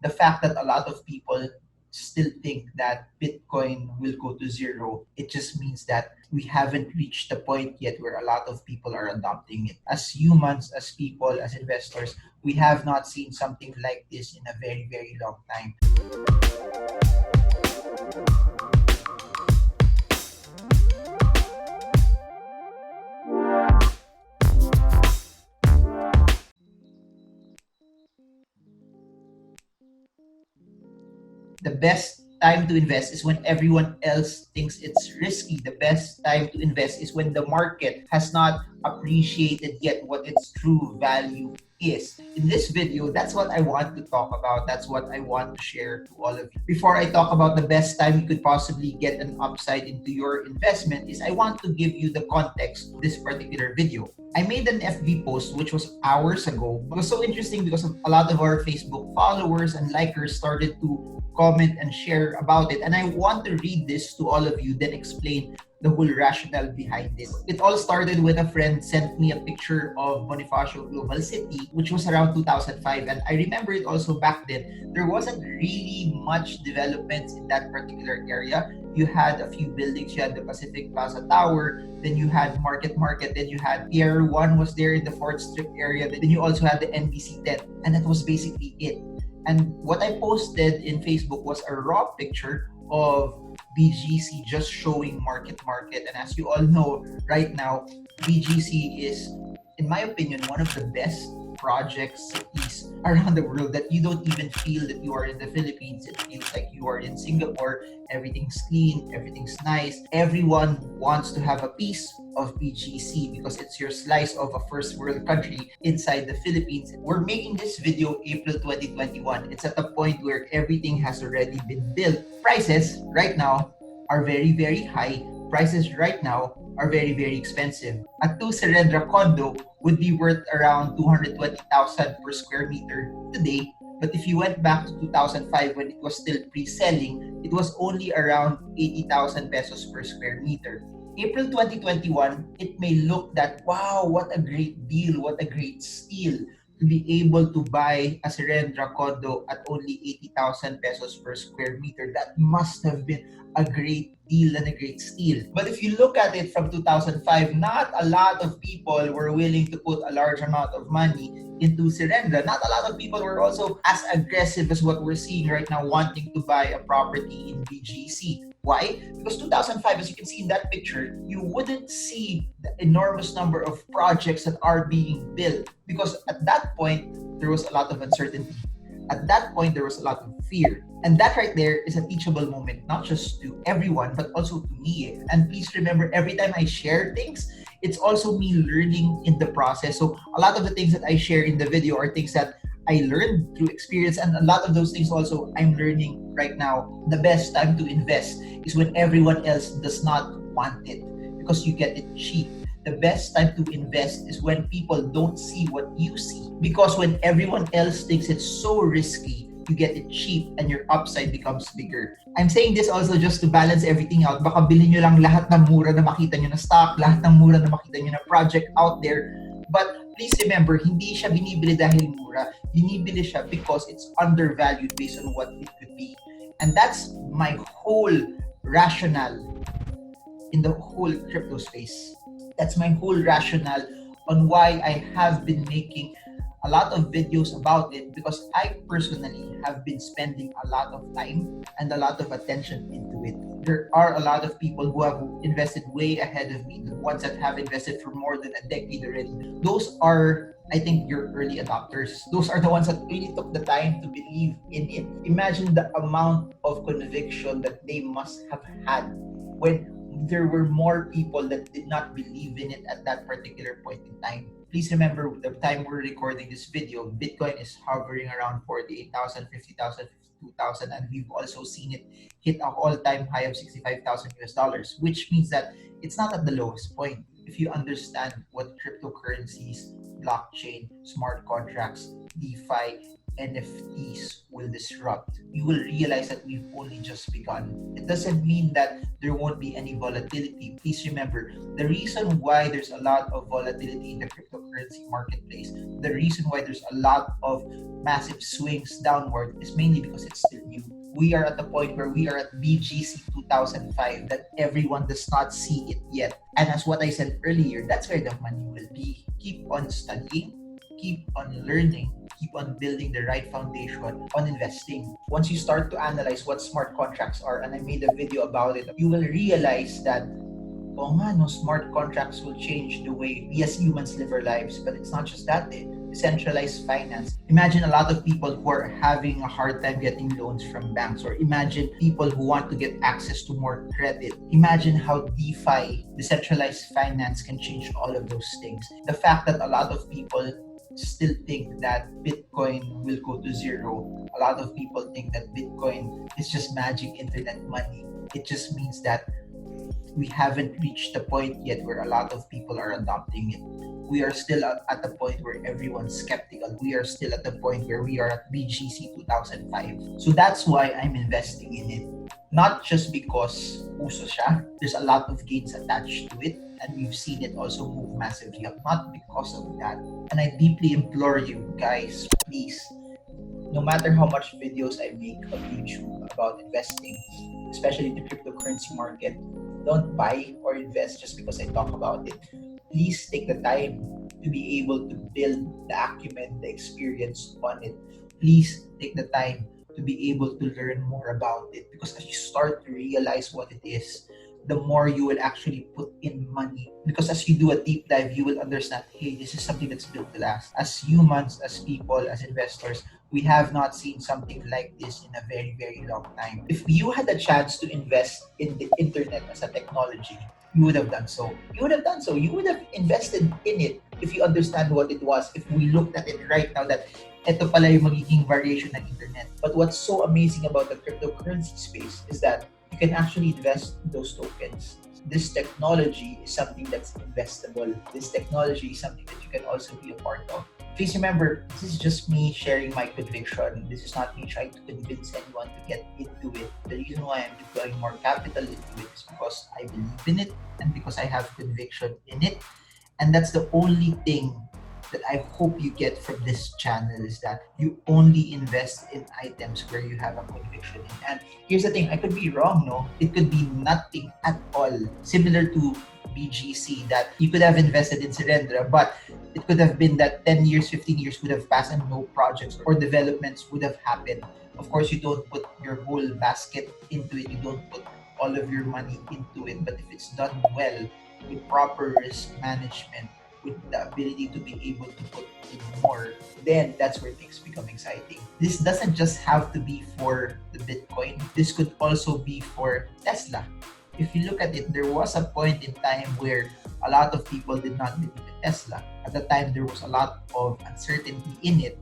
the fact that a lot of people still think that Bitcoin will go to zero, it just means that we haven't reached the point yet where a lot of people are adopting it. As humans, as people, as investors, we have not seen something like this in a very, very long time. The best time to invest is when everyone else thinks it's risky. The best time to invest is when the market has not appreciated yet what its true value is. In this video, that's what I want to talk about. That's what I want to share to all of you. Before I talk about the best time you could possibly get an upside into your investment, is I want to give you the context of this particular video. I made an FB post which was hours ago. It was so interesting because a lot of our Facebook followers and likers started to comment and share about it. And I want to read this to all of you, then explain the whole rationale behind it. It all started when a friend sent me a picture of Bonifacio Global City, which was around 2005. And I remember it also back then. There wasn't really much developments in that particular area. You had a few buildings. You had the Pacific Plaza Tower, then you had Market, then you had Pier 1 was there in the 4th Strip area, then you also had the NBC 10, and that was basically it. And what I posted in Facebook was a raw picture of BGC just showing market. And as you all know, right now, BGC is, in my opinion, one of the best projects cities around the world that you don't even feel that you are in the Philippines. It feels like you are in Singapore. Everything's clean, everything's nice. Everyone wants to have a piece of BGC because it's your slice of a first world country inside the Philippines. We're making this video April 2021. It's at a point where everything has already been built. Prices right now are very, very high. Prices right now are very, very expensive. A 2 Serendra condo would be worth around 220,000 per square meter today. But if you went back to 2005 when it was still pre-selling, it was only around 80,000 pesos per square meter. April 2021, it may look that, wow, what a great deal, what a great steal to be able to buy a Serendra condo at only 80,000 pesos per square meter. That must have been a great deal and a great steal. But if you look at it from 2005, not a lot of people were willing to put a large amount of money into Serendra. Not a lot of people were also as aggressive as what we're seeing right now, wanting to buy a property in BGC. Why? Because 2005, as you can see in that picture, you wouldn't see the enormous number of projects that are being built because at that point, there was a lot of uncertainty. At that point, there was a lot of fear. And that right there is a teachable moment, not just to everyone, but also to me. And please remember, every time I share things, it's also me learning in the process. So a lot of the things that I share in the video are things that I learned through experience, and a lot of those things also I'm learning right now. The best time to invest is when everyone else does not want it because you get it cheap. The best time to invest is when people don't see what you see, because when everyone else thinks it's so risky, you get it cheap and your upside becomes bigger. I'm saying this also just to balance everything out. Baka bilhin nyo lang lahat ng mura na makita nyo na stock, lahat ng mura na makita nyo na project out there. But please remember, hindi siya binibili dahil mura. Binibili siya because it's undervalued based on what it could be. And that's my whole rationale in the whole crypto space. That's my whole rationale on why I have been making a lot of videos about it, because I personally have been spending a lot of time and a lot of attention into it. There are a lot of people who have invested way ahead of me, the ones that have invested for more than a decade already. Those are, I think, your early adopters. Those are the ones that really took the time to believe in it. Imagine the amount of conviction that they must have had when there were more people that did not believe in it at that particular point in time. Please remember, the time we're recording this video, Bitcoin is hovering around 48,000, 50,000, 52,000, and we've also seen it hit an all-time high of 65,000 US dollars, which means that it's not at the lowest point. If you understand what cryptocurrencies, blockchain, smart contracts, DeFi, NFTs will disrupt, you will realize that we've only just begun. It doesn't mean that there won't be any volatility. Please remember, the reason why there's a lot of volatility in the cryptocurrency marketplace, the reason why there's a lot of massive swings downward is mainly because it's still new. We are at the point where we are at BGC 2005 that everyone does not see it yet. And as what I said earlier, that's where the money will be. Keep on studying, keep on learning, keep on building the right foundation on investing. Once you start to analyze what smart contracts are, and I made a video about it, you will realize that oh nga, no, smart contracts will change the way we as humans live our lives. But it's not just that. Decentralized finance. Imagine a lot of people who are having a hard time getting loans from banks, or imagine people who want to get access to more credit. Imagine how DeFi, decentralized finance, can change all of those things. The fact that a lot of people still think that Bitcoin will go to zero. A lot of people think that Bitcoin is just magic internet money. It just means that we haven't reached the point yet where a lot of people are adopting it. We are still at the point where everyone's skeptical. We are still at the point where we are at BGC 2005. So that's why I'm investing in it. Not just because uso siya. There's a lot of gains attached to it, and we've seen it also move massively up. Not because of that. And I deeply implore you guys, please, no matter how much videos I make on YouTube about investing, especially the cryptocurrency market, don't buy or invest just because I talk about it. Please take the time to be able to build the acumen, the experience on it. Please take the time to be able to learn more about it, because as you start to realize what it is, the more you will actually put in money. Because as you do a deep dive, you will understand, hey, this is something that's built to last. As humans, as people, as investors, we have not seen something like this in a very, very long time. If you had a chance to invest in the internet as a technology, you would have done so. You would have done so. You would have invested in it if you understand what it was. If we looked at it right now, that ito pala yung magiging variation ng internet. But what's so amazing about the cryptocurrency space is that you can actually invest in those tokens. This technology is something that's investable. This technology is something that you can also be a part of. Please remember, this is just me sharing my conviction. This is not me trying to convince anyone to get into it. The reason why I'm deploying more capital into it is because I believe in it and because I have conviction in it. And that's the only thing that I hope you get from this channel, is that you only invest in items where you have a conviction in. And here's the thing, I could be wrong, no? It could be nothing at all. Similar to BGC, that you could have invested in Surrendra, but it could have been that 10 years, 15 years would have passed and no projects or developments would have happened. Of course, you don't put your whole basket into it. You don't put all of your money into it. But if it's done well, with proper risk management, with the ability to be able to put in more, then that's where things become exciting. This doesn't just have to be for the Bitcoin. This could also be for Tesla. If you look at it, there was a point in time where a lot of people did not believe in Tesla. At the time, there was a lot of uncertainty in it.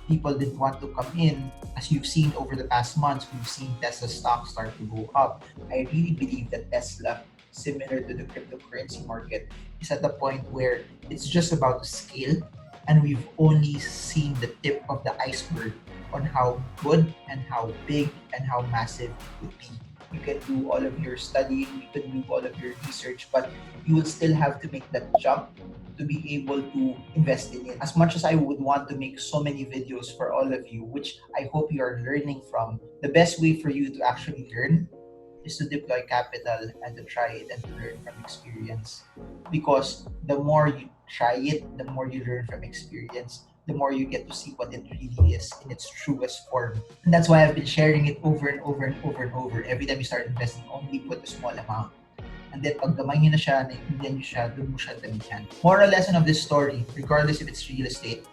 People didn't want to come in. As you've seen over the past months, we've seen Tesla stock start to go up. I really believe that Tesla, similar to the cryptocurrency market, is at the point where it's just about to scale, and we've only seen the tip of the iceberg on how good and how big and how massive it would be. You can do all of your studying, you can do all of your research, but you will still have to make that jump to be able to invest in it. As much as I would want to make so many videos for all of you, which I hope you are learning from, the best way for you to actually learn is to deploy capital and to try it and to learn from experience. Because the more you try it, the more you learn from experience, the more you get to see what it really is in its truest form. And that's why I've been sharing it over and over and over and over. Every time you start investing, only put a small amount. And then pag gamay nyo na siya, naiintindihan nyo siya, doon mo siya damihan. Moral lesson of this story, regardless if it's real estate,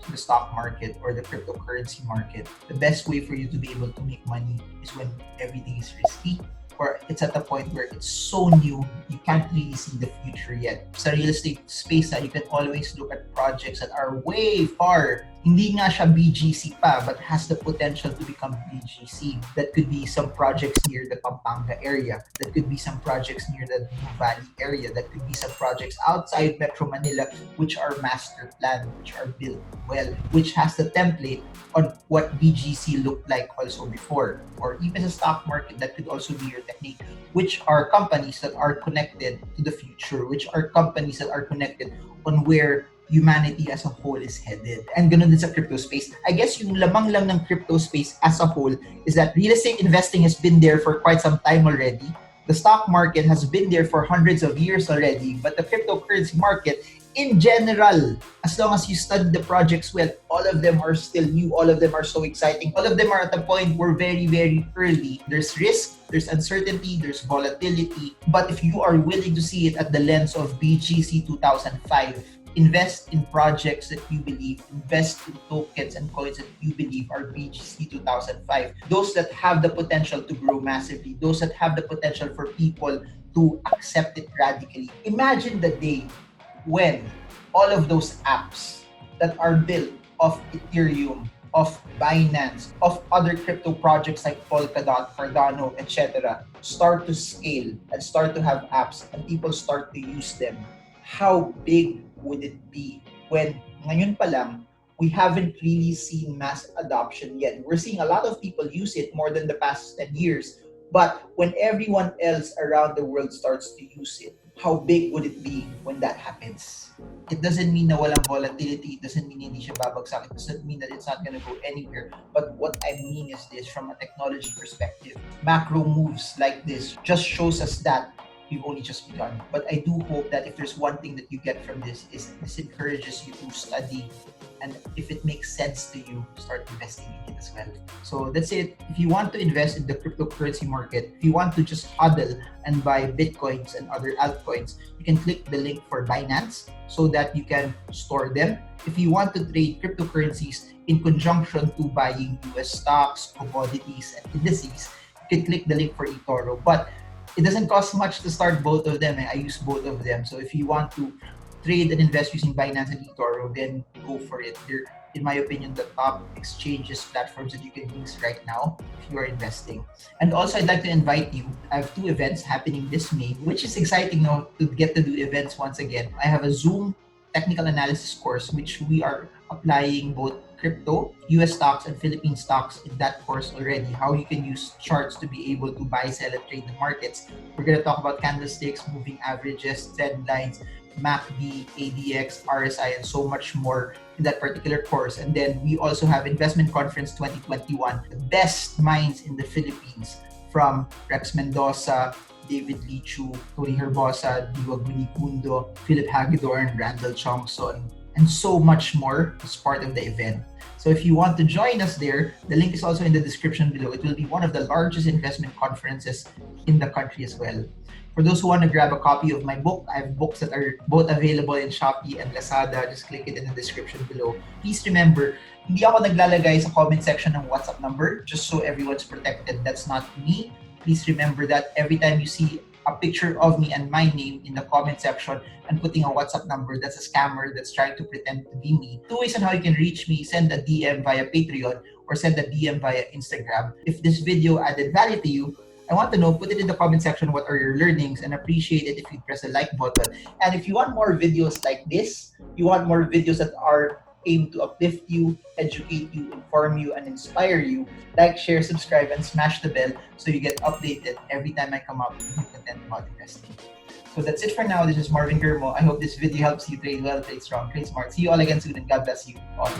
the stock market, or the cryptocurrency market, the best way for you to be able to make money is when everything is risky, or it's at the point where it's so new, you can't really see the future yet. Sa real estate space, you can always look at projects that are way far hindi nga siya BGC pa but has the potential to become BGC. That could be some projects near the Pampanga area. That could be some projects near the Valley area. That could be some projects outside Metro Manila which are master planned, which are built well, which has the template on what BGC looked like also before. Or even the stock market, that could also be your technique, which are companies that are connected to the future, which are companies that are connected on where humanity as a whole is headed. And ganun din sa crypto space. I guess yung lamang lang ng crypto space as a whole is that real estate investing has been there for quite some time already. The stock market has been there for hundreds of years already, but the cryptocurrency market in general, as long as you study the projects well, all of them are still new, all of them are so exciting, all of them are at the point where very, very early. There's risk, there's uncertainty, there's volatility, but if you are willing to see it at the lens of BGC 2005, invest in projects that you believe, invest in tokens and coins that you believe are BGC 2005. Those that have the potential to grow massively, those that have the potential for people to accept it radically. Imagine the day when all of those apps that are built of Ethereum, of Binance, of other crypto projects like Polkadot, Cardano, etc. start to scale and start to have apps and people start to use them. How big would it be when ngayon pa lang, we haven't really seen mass adoption yet? We're seeing a lot of people use it more than the past 10 years. But when everyone else around the world starts to use it, how big would it be when that happens? It doesn't mean na walang volatility. It doesn't mean hindi siya babagsak. It doesn't mean that it's not going to go anywhere. But what I mean is this, from a technology perspective, macro moves like this just shows us that we've only just begun. But I do hope that if there's one thing that you get from this, is this encourages you to study, and if it makes sense to you, start investing in it as well. So that's it. If you want to invest in the cryptocurrency market, if you want to just hodl and buy Bitcoins and other altcoins, you can click the link for Binance so that you can store them. If you want to trade cryptocurrencies in conjunction to buying US stocks, commodities, and indices, you can click the link for eToro. But it doesn't cost much to start both of them. I use both of them. So if you want to trade and invest using Binance and eToro, then go for it. They're, in my opinion, the top exchanges platforms that you can use right now if you are investing. And also, I'd like to invite you. I have 2 events happening this May, which is exciting now to get to do events once again. I have a Zoom technical analysis course, which we are applying both crypto, US stocks, and Philippine stocks in that course already. How you can use charts to be able to buy, sell, and trade the markets. We're going to talk about candlesticks, moving averages, trend lines, MACD, ADX, RSI, and so much more in that particular course. And then we also have Investment Conference 2021, the best minds in the Philippines, from Rex Mendoza, David Lichu, Tony Herbosa, Diwa Gunikundo, Philip Hagedorn, Randall Chongson, and so much more as part of the event. So if you want to join us there, the link is also in the description below. It will be one of the largest investment conferences in the country as well. For those who want to grab a copy of my book, I have books that are both available in Shopee and Lazada. Just click it in the description below. Please remember, hindi ako naglalagay sa comment section ng WhatsApp number just so everyone's protected. That's not me. Please remember that every time you see a picture of me and my name in the comment section and putting a WhatsApp number, that's a scammer that's trying to pretend to be me. 2 ways on how you can reach me: send a DM via Patreon or send a DM via Instagram. If this video added value to you, I want to know, put it in the comment section, what are your learnings, and appreciate it if you press the like button. And if you want more videos like this, you want more videos that are aimed to uplift you, educate you, inform you, and inspire you, like, share, subscribe, and smash the bell so you get updated every time I come up with new content about investing. So that's it for now. This is Marvin Germo. I hope this video helps you trade well, trade strong, trade smart. See you all again soon, and God bless you all.